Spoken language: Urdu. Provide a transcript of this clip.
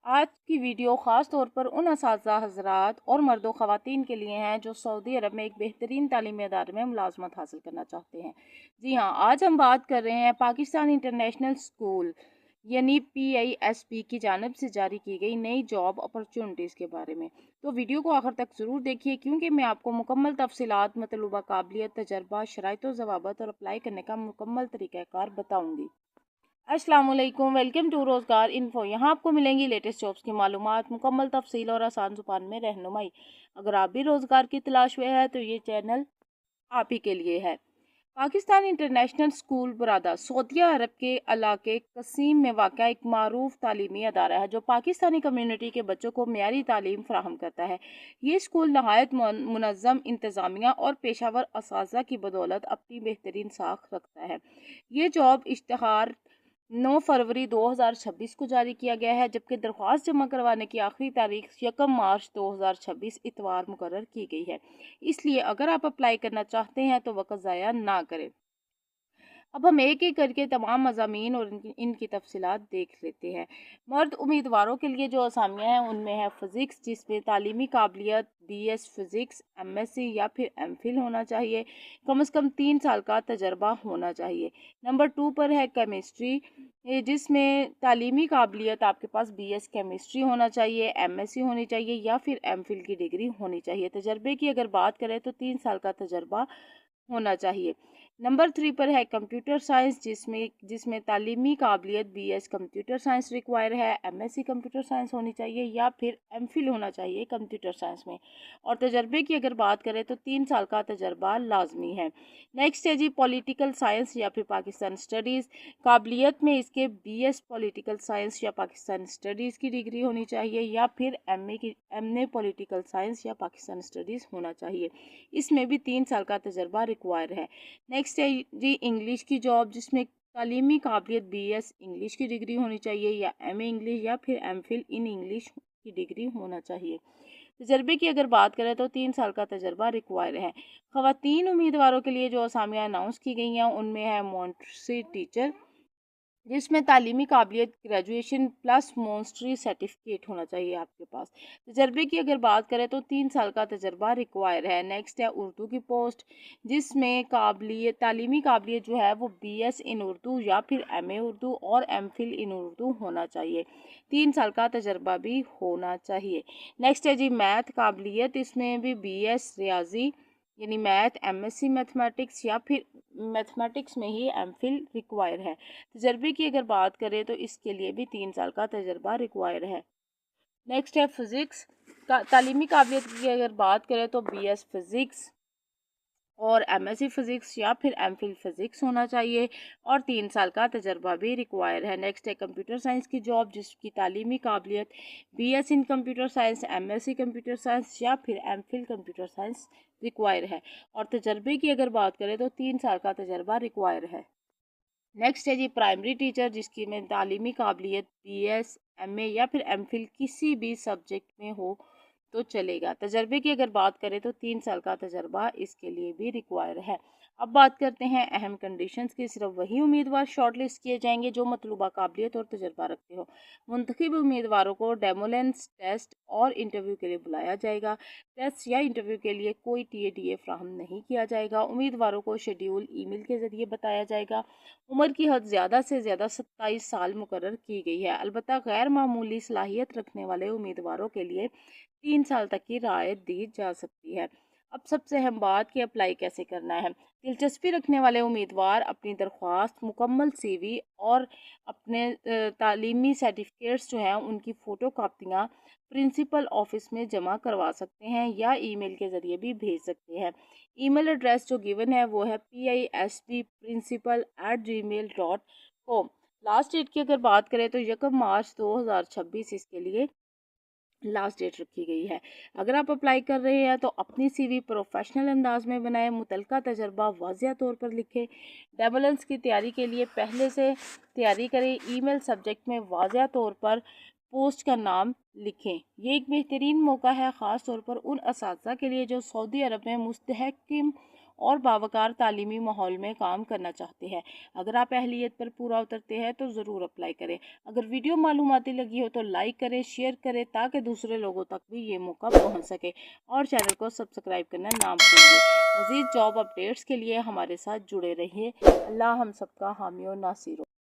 آج کی ویڈیو خاص طور پر ان اساتذہ حضرات اور مرد و خواتین کے لیے ہیں جو سعودی عرب میں ایک بہترین تعلیمی ادارے میں ملازمت حاصل کرنا چاہتے ہیں۔ جی ہاں، آج ہم بات کر رہے ہیں پاکستان انٹرنیشنل اسکول یعنی PISP کی جانب سے جاری کی گئی نئی جاب اپرچونٹیز کے بارے میں۔ تو ویڈیو کو آخر تک ضرور دیکھیے کیونکہ میں آپ کو مکمل تفصیلات، مطلوبہ قابلیت، تجربہ، شرائط و ضوابط اور اپلائی کرنے کا مکمل طریقہ کار بتاؤں گی۔ السلام علیکم، ویلکم ٹو روزگار انفو۔ یہاں آپ کو ملیں گی لیٹسٹ جابس کی معلومات، مکمل تفصیل اور آسان زبان میں رہنمائی۔ اگر آپ بھی روزگار کی تلاش میں ہیں تو یہ چینل آپ ہی کے لیے ہے۔ پاکستان انٹرنیشنل اسکول برادہ سعودیہ عرب کے علاقے قصیم میں واقع ایک معروف تعلیمی ادارہ ہے جو پاکستانی کمیونٹی کے بچوں کو معیاری تعلیم فراہم کرتا ہے۔ یہ اسکول نہایت منظم انتظامیہ اور پیشہ ور اساتذہ کی بدولت اپنی بہترین ساکھ رکھتا ہے۔ یہ جاب اشتہار 9 فروری 2026 کو جاری کیا گیا ہے جبکہ درخواست جمع کروانے کی آخری تاریخ 1 مارچ 2026 اتوار مقرر کی گئی ہے۔ اس لیے اگر آپ اپلائی کرنا چاہتے ہیں تو وقت ضائع نہ کریں۔ اب ہم ایک ایک کر کے تمام مضامین اور ان کی تفصیلات دیکھ لیتے ہیں۔ مرد امیدواروں کے لیے جو اسامیاں ہیں ان میں ہے فزکس، جس میں تعلیمی قابلیت BS فزکس، MSc یا پھر MPhil ہونا چاہیے، کم از کم 3 سال کا تجربہ ہونا چاہیے۔ نمبر 2 پر ہے کیمسٹری، جس میں تعلیمی قابلیت آپ کے پاس BS کیمسٹری ہونا چاہیے، MSc ہونی چاہیے یا پھر MPhil کی ڈگری ہونی چاہیے۔ تجربے کی اگر بات کریں تو 3 سال کا تجربہ ہونا چاہیے۔ نمبر 3 پر ہے کمپیوٹر سائنس، جس میں تعلیمی قابلیت BS کمپیوٹر سائنس ریکوائر ہے، MSc کمپیوٹر سائنس ہونی چاہیے یا پھر MPhil ہونا چاہیے کمپیوٹر سائنس میں، اور تجربے کی اگر بات کریں تو 3 سال کا تجربہ لازمی ہے۔ نیکسٹ ہے جی پولیٹیکل سائنس یا پھر پاکستان اسٹڈیز، قابلیت میں اس کے BS پولیٹیکل سائنس یا پاکستان اسٹڈیز کی ڈگری ہونی چاہیے یا پھر MA پولیٹیکل سائنس یا پاکستان اسٹڈیز ہونا چاہیے۔ اس میں بھی 3 سال کا تجربہ ریکوائر ہے۔ نیکسٹ ہے جی انگلش کی جاب، جس میں تعلیمی قابلیت BS انگلش کی ڈگری ہونی چاہیے یا MA انگلش یا پھر MPhil ان انگلش کی ڈگری ہونا چاہیے۔ تجربے کی اگر بات کریں تو 3 سال کا تجربہ ریکوائر ہے۔ خواتین امیدواروں کے لیے جو اسامیاں اناؤنس کی گئی ہیں ان میں ہے مونٹسری ٹیچر، جس میں تعلیمی قابلیت گریجویشن پلس مونٹسری سرٹیفکیٹ ہونا چاہیے آپ کے پاس۔ تجربے کی اگر بات کریں تو 3 سال کا تجربہ ریکوائر ہے۔ نیکسٹ ہے اردو کی پوسٹ، جس میں تعلیمی قابلیت جو ہے وہ BS ان اردو یا پھر MA اردو اور MPhil ان اردو ہونا چاہیے۔ 3 سال کا تجربہ بھی ہونا چاہیے۔ نیکسٹ ہے جی میتھ قابلیت، اس میں بھی BS ریاضی یعنی میتھ، MSc میتھمیٹکس یا پھر میتھمیٹکس میں ہی MPhil ریکوائر ہے۔ تجربے کی اگر بات کریں تو اس کے لیے بھی 3 سال کا تجربہ ریکوائر ہے۔ نیکسٹ ہے فزکس، تعلیمی قابلیت کی اگر بات کریں تو BS فزکس اور MSc فزکس یا پھر MPhil فزکس ہونا چاہیے اور 3 سال کا تجربہ بھی ریکوائر ہے۔ نیکسٹ ہے کمپیوٹر سائنس کی جاب، جس کی تعلیمی قابلیت BS in computer science, MSc computer science یا پھر MPhil کمپیوٹر سائنس ریکوائر ہے اور تجربے کی اگر بات کریں تو 3 سال کا تجربہ ریکوائر ہے۔ نیکسٹ ہے جی پرائمری ٹیچر، جس کی میں تعلیمی قابلیت BS MA یا پھر MPhil کسی بھی سبجیکٹ میں ہو تو چلے گا۔ تجربے کی اگر بات کریں تو 3 سال کا تجربہ اس کے لیے بھی ریکوائر ہے۔ اب بات کرتے ہیں اہم کنڈیشنز کی۔ صرف وہی امیدوار شارٹ لسٹ کیے جائیں گے جو مطلوبہ قابلیت اور تجربہ رکھتے ہو۔ منتخب امیدواروں کو ڈیمولینس ٹیسٹ اور انٹرویو کے لیے بلایا جائے گا۔ ٹیسٹ یا انٹرویو کے لیے کوئی TADA فراہم نہیں کیا جائے گا۔ امیدواروں کو شیڈیول ای میل کے ذریعے بتایا جائے گا۔ عمر کی حد زیادہ سے زیادہ 27 سال مقرر کی گئی ہے، البتہ غیر معمولی صلاحیت رکھنے والے امیدواروں کے لیے 3 سال تک کی رعایت دی جا سکتی ہے۔ اب سب سے اہم بات کہ اپلائی کیسے کرنا ہے۔ دلچسپی رکھنے والے امیدوار اپنی درخواست، مکمل CV اور اپنے تعلیمی سرٹیفکیٹس جو ہیں ان کی فوٹو کاپیاں پرنسپل آفس میں جمع کروا سکتے ہیں یا ای میل کے ذریعے بھی بھیج سکتے ہیں۔ ای میل ایڈریس جو گیون ہے وہ ہے PISBprincipal@gmail.com۔ لاسٹ ڈیٹ کی اگر بات کریں تو 1 مارچ 2026 اس کے لیے لاسٹ ڈیٹ رکھی گئی ہے۔ اگر آپ اپلائی کر رہے ہیں تو اپنی CV پروفیشنل انداز میں بنائیں، متعلقہ تجربہ واضح طور پر لکھیں۔ ڈیمولینس کی تیاری کے لیے پہلے سے تیاری کریں۔ ای میل سبجیکٹ میں واضح طور پر پوسٹ کا نام لکھیں۔ یہ ایک بہترین موقع ہے خاص طور پر ان اساتذہ کے لیے جو سعودی عرب میں مستحکم اور باوقار تعلیمی ماحول میں کام کرنا چاہتے ہیں۔ اگر آپ اہلیت پر پورا اترتے ہیں تو ضرور اپلائی کریں۔ اگر ویڈیو معلوماتی لگی ہو تو لائک کریں، شیئر کریں تاکہ دوسرے لوگوں تک بھی یہ موقع پہنچ سکے، اور چینل کو سبسکرائب کرنا نہ بھولیں۔ مزید جاب اپڈیٹس کے لیے ہمارے ساتھ جڑے رہیے۔ اللہ ہم سب کا حامی و ناصر ہو۔